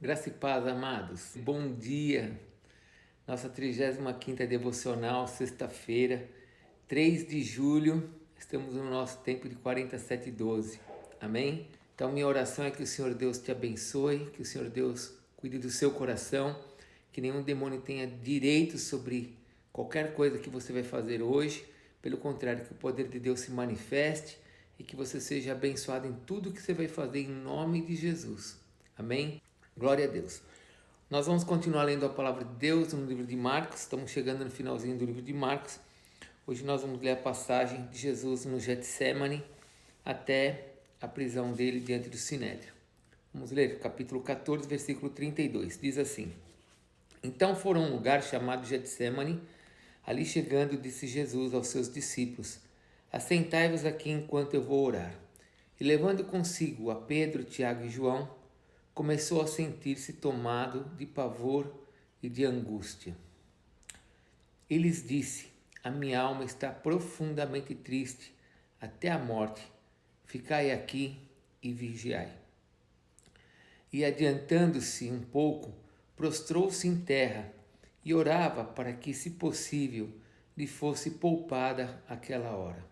Graça e paz, amados. Bom dia. Nossa 35ª devocional, sexta-feira, 3 de julho. Estamos no nosso tempo de 47:12. Amém? Então, minha oração é que o Senhor Deus te abençoe, que o Senhor Deus cuide do seu coração, que nenhum demônio tenha direito sobre qualquer coisa que você vai fazer hoje. Pelo contrário, que o poder de Deus se manifeste e que você seja abençoado em tudo que você vai fazer em nome de Jesus. Amém? Glória a Deus. Nós vamos continuar lendo a palavra de Deus no livro de Marcos. Estamos chegando no finalzinho do livro de Marcos. Hoje nós vamos ler a passagem de Jesus no Getsemane até a prisão dele diante do Sinédrio. Vamos ler capítulo 14, versículo 32. Diz assim: Então foram a um lugar chamado Getsemane. Ali chegando, disse Jesus aos seus discípulos: Assentai-vos aqui enquanto eu vou orar. E levando consigo a Pedro, Tiago e João, começou a sentir-se tomado de pavor e de angústia. E lhes disse: A minha alma está profundamente triste até a morte. Ficai aqui e vigiai. E adiantando-se um pouco, prostrou-se em terra e orava para que, se possível, lhe fosse poupada aquela hora.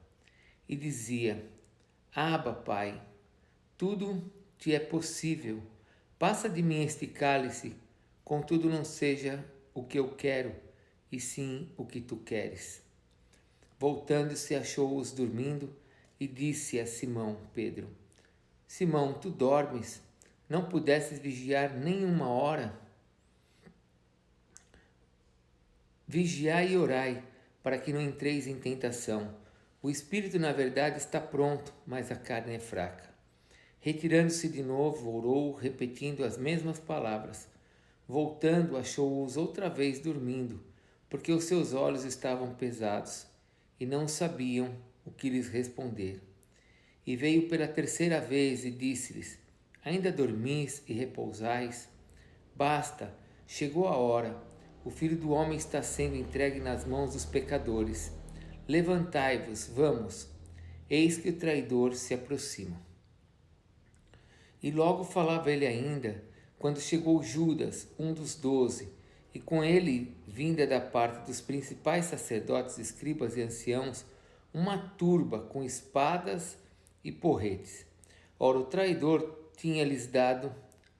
E dizia: Abba, Pai, tudo te é possível. Passa de mim este cálice, contudo não seja o que eu quero, e sim o que tu queres. Voltando-se, achou-os dormindo e disse a Simão Pedro: Simão, tu dormes? Não pudesses vigiar nem uma hora? Vigiai e orai, para que não entreis em tentação. O espírito, na verdade, está pronto, mas a carne é fraca. Retirando-se de novo, orou, repetindo as mesmas palavras. Voltando, achou-os outra vez dormindo, porque os seus olhos estavam pesados, e não sabiam o que lhes responder. E veio pela terceira vez e disse-lhes: Ainda dormis e repousais? Basta, chegou a hora. O Filho do Homem está sendo entregue nas mãos dos pecadores. Levantai-vos, vamos. Eis que o traidor se aproxima. E logo falava ele ainda, quando chegou Judas, um dos 12, e com ele, vinda da parte dos principais sacerdotes, escribas e anciãos, uma turba com espadas e porretes. Ora, o traidor tinha-lhes dado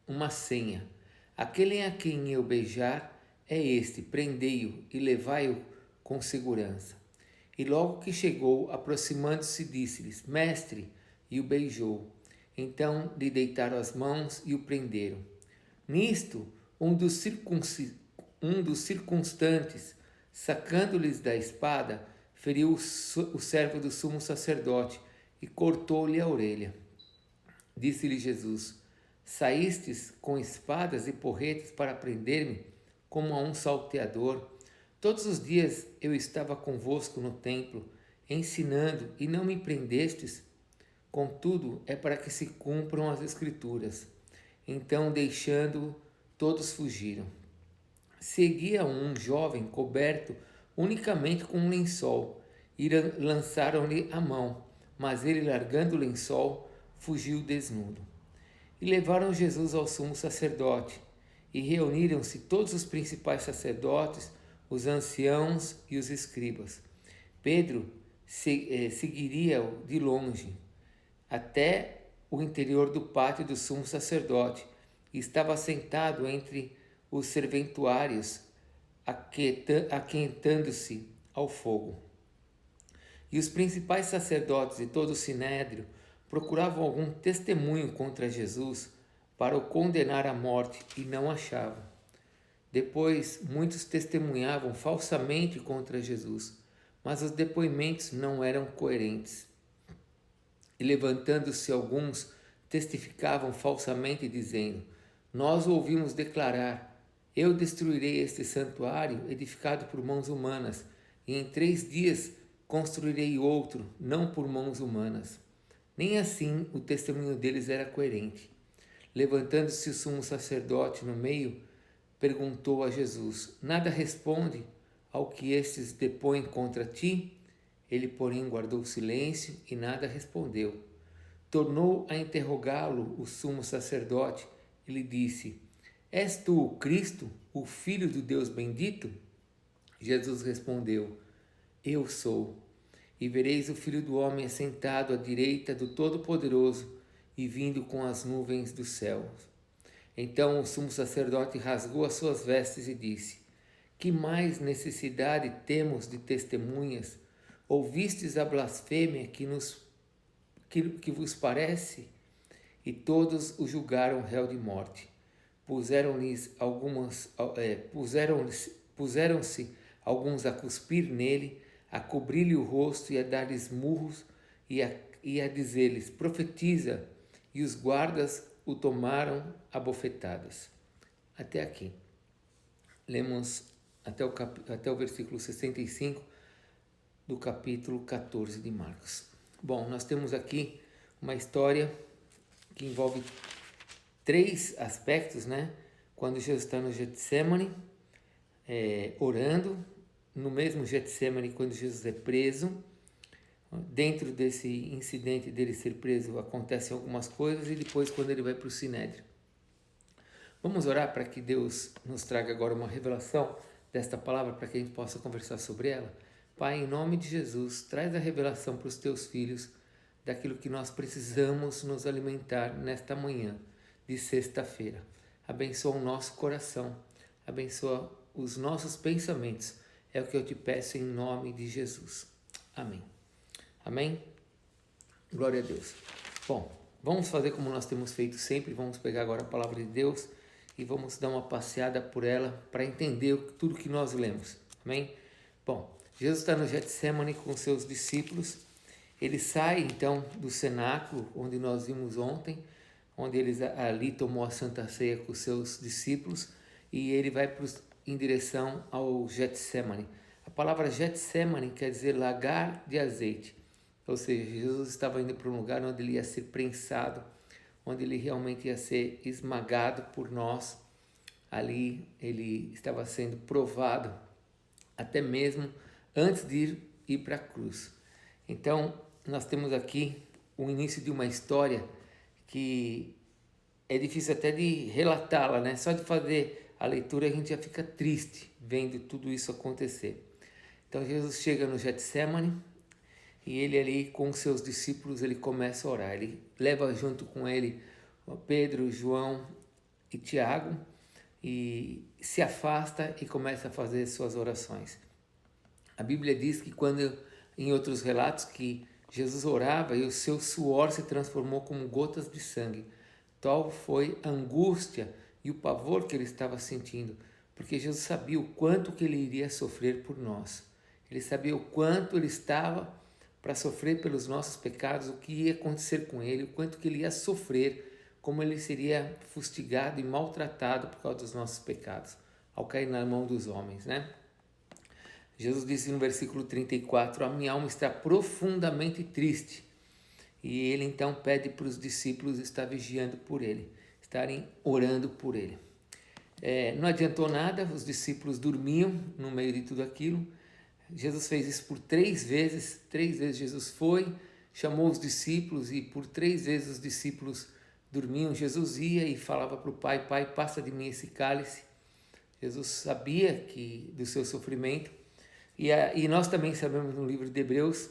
uma senha: Aquele a quem eu beijar é este, prendei-o e levai-o com segurança. E logo que chegou, aproximando-se, disse-lhes: Mestre, e o beijou. Então lhe deitaram as mãos e o prenderam. Nisto, um dos circunstantes, sacando-lhes da espada, feriu o servo do sumo sacerdote e cortou-lhe a orelha. Disse-lhe Jesus: Saístes com espadas e porretes para prender-me, como a um salteador? Todos os dias eu estava convosco no templo, ensinando, e não me prendestes? Contudo, é para que se cumpram as Escrituras. Então, deixando, todos fugiram. Seguia um jovem coberto unicamente com um lençol, e lançaram-lhe a mão, mas ele, largando o lençol, fugiu desnudo. E levaram Jesus ao sumo sacerdote, e reuniram-se todos os principais sacerdotes, os anciãos e os escribas. Pedro seguiria-o de longe, até o interior do pátio do sumo sacerdote, e estava sentado entre os serventuários, aquentando-se ao fogo. E os principais sacerdotes e todo o sinédrio procuravam algum testemunho contra Jesus para o condenar à morte e não achavam. Depois, muitos testemunhavam falsamente contra Jesus, mas os depoimentos não eram coerentes. E levantando-se alguns, testificavam falsamente, dizendo: Nós o ouvimos declarar: Eu destruirei este santuário edificado por mãos humanas, e em 3 dias construirei outro, não por mãos humanas. Nem assim o testemunho deles era coerente. Levantando-se o sumo sacerdote no meio, perguntou a Jesus: Nada responde ao que estes depõem contra ti? Ele, porém, guardou silêncio e nada respondeu. Tornou a interrogá-lo o sumo sacerdote e lhe disse: És tu o Cristo, o Filho do Deus bendito? Jesus respondeu: Eu sou. E vereis o Filho do Homem assentado à direita do Todo-Poderoso e vindo com as nuvens dos céus. Então o sumo sacerdote rasgou as suas vestes e disse: Que mais necessidade temos de testemunhas? Ouvistes a blasfêmia que vos parece? E todos o julgaram réu de morte. Puseram-se alguns a cuspir nele, a cobrir-lhe o rosto e a dar-lhes murros e a dizer-lhes: Profetiza! E os guardas o tomaram a bofetadas. Até aqui. Lemos até o versículo 65 do capítulo 14 de Marcos. Bom, nós temos aqui uma história que envolve três aspectos, né? Quando Jesus está no Getsemane, orando, no mesmo Getsemane, quando Jesus é preso. Dentro desse incidente dele ser preso, acontecem algumas coisas, e depois quando ele vai para o Sinédrio. Vamos orar para que Deus nos traga agora uma revelação desta palavra, para que a gente possa conversar sobre ela. Pai, em nome de Jesus, traz a revelação para os teus filhos daquilo que nós precisamos nos alimentar nesta manhã de sexta-feira. Abençoa o nosso coração, abençoa os nossos pensamentos. É o que eu te peço em nome de Jesus. Amém. Amém? Glória a Deus. Bom, vamos fazer como nós temos feito sempre. Vamos pegar agora a palavra de Deus e vamos dar uma passeada por ela para entender tudo que nós lemos. Amém? Bom, Jesus está no Getsemane com seus discípulos. Ele sai então do cenáculo, onde nós vimos ontem, onde ele ali tomou a Santa Ceia com os seus discípulos, e ele vai em direção ao Getsemane. A palavra Getsemane quer dizer lagar de azeite, ou seja, Jesus estava indo para um lugar onde ele ia ser prensado, onde ele realmente ia ser esmagado por nós. Ali ele estava sendo provado, até mesmo antes de ir para a cruz. Então, nós temos aqui o início de uma história que é difícil até de relatá-la, né? Só de fazer a leitura a gente já fica triste vendo tudo isso acontecer. Então Jesus chega no Getsemane e ele ali com seus discípulos ele começa a orar. Ele leva junto com ele Pedro, João e Tiago e se afasta e começa a fazer suas orações. A Bíblia diz que em outros relatos, que Jesus orava e o seu suor se transformou como gotas de sangue. Tal foi a angústia e o pavor que ele estava sentindo, porque Jesus sabia o quanto que ele iria sofrer por nós. Ele sabia o quanto ele estava para sofrer pelos nossos pecados, o que ia acontecer com ele, o quanto que ele ia sofrer, como ele seria fustigado e maltratado por causa dos nossos pecados, ao cair na mão dos homens, né? Jesus disse no versículo 34, a minha alma está profundamente triste. E ele então pede para os discípulos estar vigiando por ele, estarem orando por ele. Não adiantou nada, os discípulos dormiam no meio de tudo aquilo. Jesus fez isso por 3 vezes. 3 vezes Jesus foi, chamou os discípulos e por 3 vezes os discípulos dormiam. Jesus ia e falava para o Pai, Pai, passa de mim esse cálice. Jesus sabia do seu sofrimento. E nós também sabemos no livro de Hebreus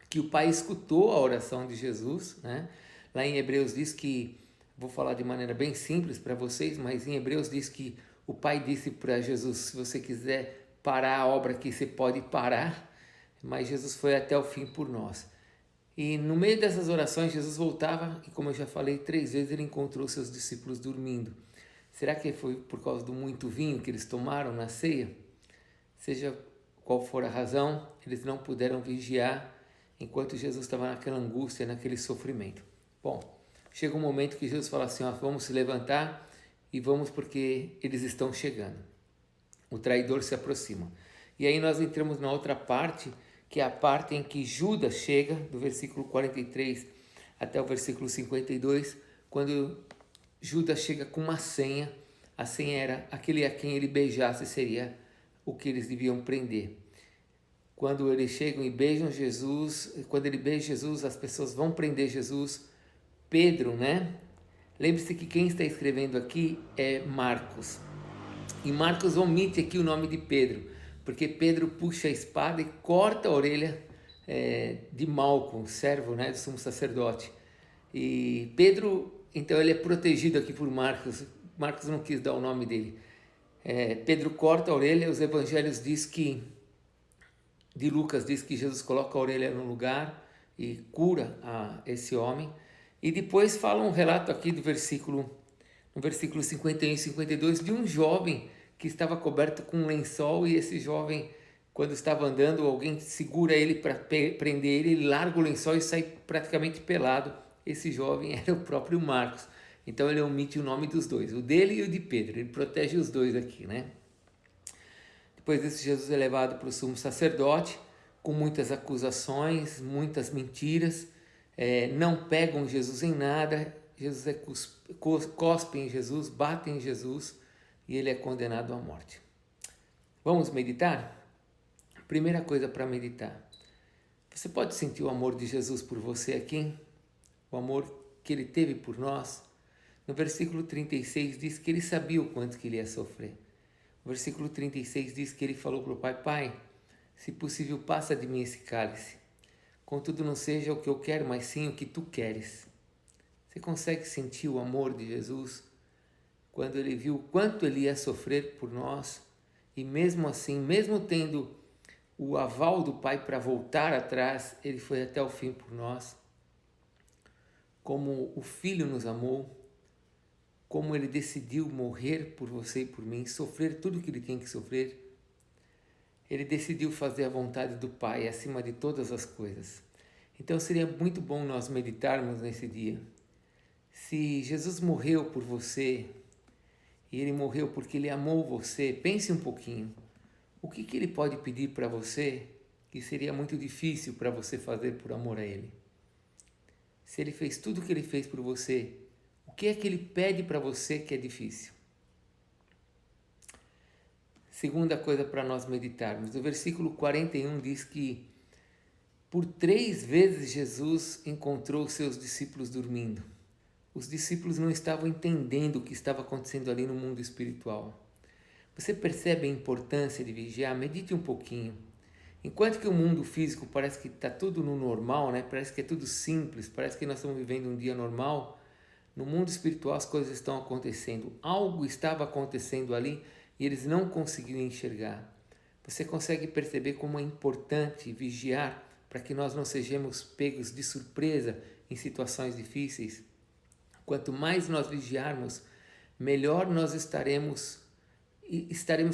que o Pai escutou a oração de Jesus, né? Lá em Hebreus diz que, vou falar de maneira bem simples para vocês, mas em Hebreus diz que o Pai disse para Jesus, se você quiser parar a obra aqui, você pode parar, mas Jesus foi até o fim por nós. E no meio dessas orações, Jesus voltava e, como eu já falei, 3 vezes ele encontrou seus discípulos dormindo. Será que foi por causa do muito vinho que eles tomaram na ceia? Seja qual for a razão, eles não puderam vigiar enquanto Jesus estava naquela angústia, naquele sofrimento. Bom, chega um momento que Jesus fala assim, vamos se levantar e vamos porque eles estão chegando. O traidor se aproxima. E aí nós entramos na outra parte, que é a parte em que Judas chega, do versículo 43 até o versículo 52, quando Judas chega com uma senha. A senha era aquele a quem ele beijasse seria o que eles deviam prender. Quando eles chegam e beijam Jesus, quando ele beija Jesus, as pessoas vão prender Jesus. Pedro, né? Lembre-se que quem está escrevendo aqui é Marcos. E Marcos omite aqui o nome de Pedro, porque Pedro puxa a espada e corta a orelha de Malco, servo, né, do sumo sacerdote. E Pedro, então, ele é protegido aqui por Marcos. Marcos não quis dar o nome dele. Pedro corta a orelha. Os evangelhos de Lucas diz que Jesus coloca a orelha no lugar e cura esse homem. E depois fala um relato aqui no versículo 51 e 52 de um jovem que estava coberto com um lençol, e esse jovem, quando estava andando, alguém segura ele para prender ele, ele larga o lençol e sai praticamente pelado. Esse jovem era o próprio Marcos. Então ele omite o nome dos dois, o dele e o de Pedro. Ele protege os dois aqui, né? Depois disso, Jesus é levado para o sumo sacerdote, com muitas acusações, muitas mentiras. Não pegam Jesus em nada. Jesus cospe em Jesus, bate em Jesus, e ele é condenado à morte. Vamos meditar? Primeira coisa para meditar. Você pode sentir o amor de Jesus por você aqui? O amor que ele teve por nós? No versículo 36 diz que ele sabia o quanto que ele ia sofrer. O versículo 36 diz que ele falou para o Pai: Pai, se possível, passa de mim esse cálice. Contudo, não seja o que eu quero, mas sim o que tu queres. Você consegue sentir o amor de Jesus quando ele viu o quanto ele ia sofrer por nós? E mesmo assim, mesmo tendo o aval do Pai para voltar atrás, ele foi até o fim por nós. Como o Filho nos amou, como ele decidiu morrer por você e por mim, sofrer tudo o que ele tem que sofrer. Ele decidiu fazer a vontade do Pai acima de todas as coisas. Então seria muito bom nós meditarmos nesse dia. Se Jesus morreu por você, e ele morreu porque ele amou você, pense um pouquinho. O que ele pode pedir para você que seria muito difícil para você fazer por amor a ele? Se ele fez tudo o que ele fez por você, o que é que ele pede para você que é difícil? Segunda coisa para nós meditarmos. O versículo 41 diz que por 3 vezes Jesus encontrou seus discípulos dormindo. Os discípulos não estavam entendendo o que estava acontecendo ali no mundo espiritual. Você percebe a importância de vigiar? Medite um pouquinho. Enquanto que o mundo físico parece que está tudo no normal, né? Parece que é tudo simples, parece que nós estamos vivendo um dia normal, no mundo espiritual as coisas estão acontecendo. Algo estava acontecendo ali e eles não conseguiam enxergar. Você consegue perceber como é importante vigiar para que nós não sejamos pegos de surpresa em situações difíceis? Quanto mais nós vigiarmos, melhor nós estaremos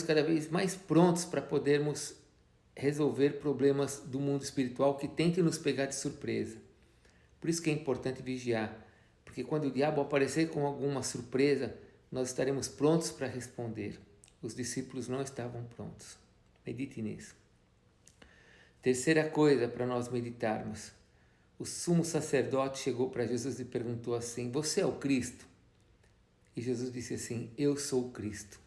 cada vez mais prontos para podermos resolver problemas do mundo espiritual que tentem nos pegar de surpresa. Por isso que é importante vigiar, porque quando o diabo aparecer com alguma surpresa, nós estaremos prontos para responder. Os discípulos não estavam prontos. Medite nisso. Terceira coisa para nós meditarmos. O sumo sacerdote chegou para Jesus e perguntou assim: você é o Cristo? E Jesus disse assim: eu sou o Cristo.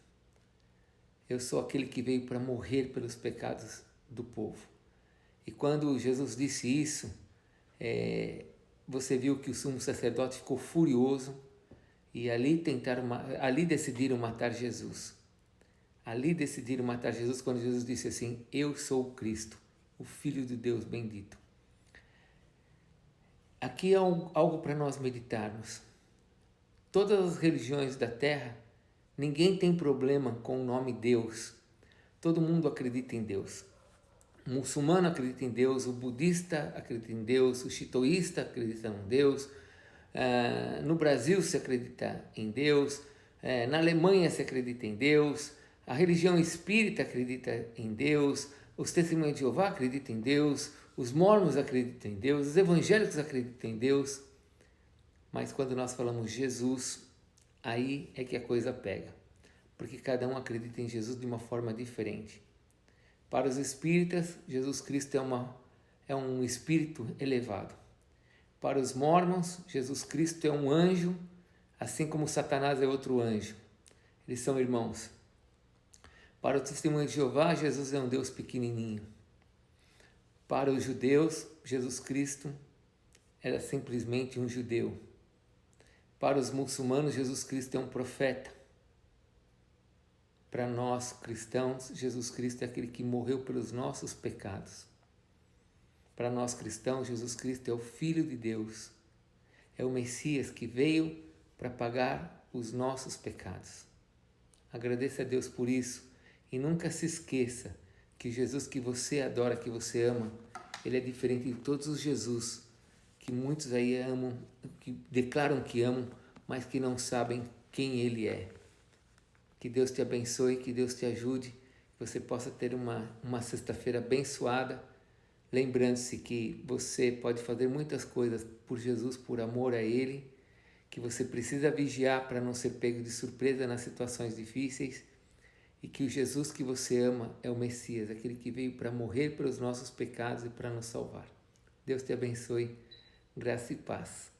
Eu sou aquele que veio para morrer pelos pecados do povo. E quando Jesus disse isso, você viu que o sumo sacerdote ficou furioso e ali decidiram matar Jesus. Ali decidiram matar Jesus quando Jesus disse assim: eu sou o Cristo, o Filho de Deus bendito. Aqui é algo para nós meditarmos. Todas as religiões da terra, ninguém tem problema com o nome Deus. Todo mundo acredita em Deus. O muçulmano acredita em Deus, o budista acredita em Deus, o shintoísta acredita em Deus, no Brasil se acredita em Deus, na Alemanha se acredita em Deus, a religião espírita acredita em Deus, os testemunhos de Jeová acreditam em Deus, os mormons acreditam em Deus, os evangélicos acreditam em Deus. Mas quando nós falamos Jesus, aí é que a coisa pega, porque cada um acredita em Jesus de uma forma diferente. Para os espíritas, Jesus Cristo é um espírito elevado. Para os mormons, Jesus Cristo é um anjo, assim como Satanás é outro anjo. Eles são irmãos. Para o testemunho de Jeová, Jesus é um Deus pequenininho. Para os judeus, Jesus Cristo era simplesmente um judeu. Para os muçulmanos, Jesus Cristo é um profeta. Para nós cristãos, Jesus Cristo é aquele que morreu pelos nossos pecados. Para nós cristãos, Jesus Cristo é o Filho de Deus. É o Messias que veio para pagar os nossos pecados. Agradeça a Deus por isso e nunca se esqueça que o Jesus que você adora, que você ama, ele é diferente de todos os Jesus que muitos aí amam, que declaram que amam, mas que não sabem quem ele é. Que Deus te abençoe, que Deus te ajude, que você possa ter uma sexta-feira abençoada, lembrando-se que você pode fazer muitas coisas por Jesus, por amor a Ele, que você precisa vigiar para não ser pego de surpresa nas situações difíceis e que o Jesus que você ama é o Messias, aquele que veio para morrer pelos nossos pecados e para nos salvar. Deus te abençoe, graça e paz.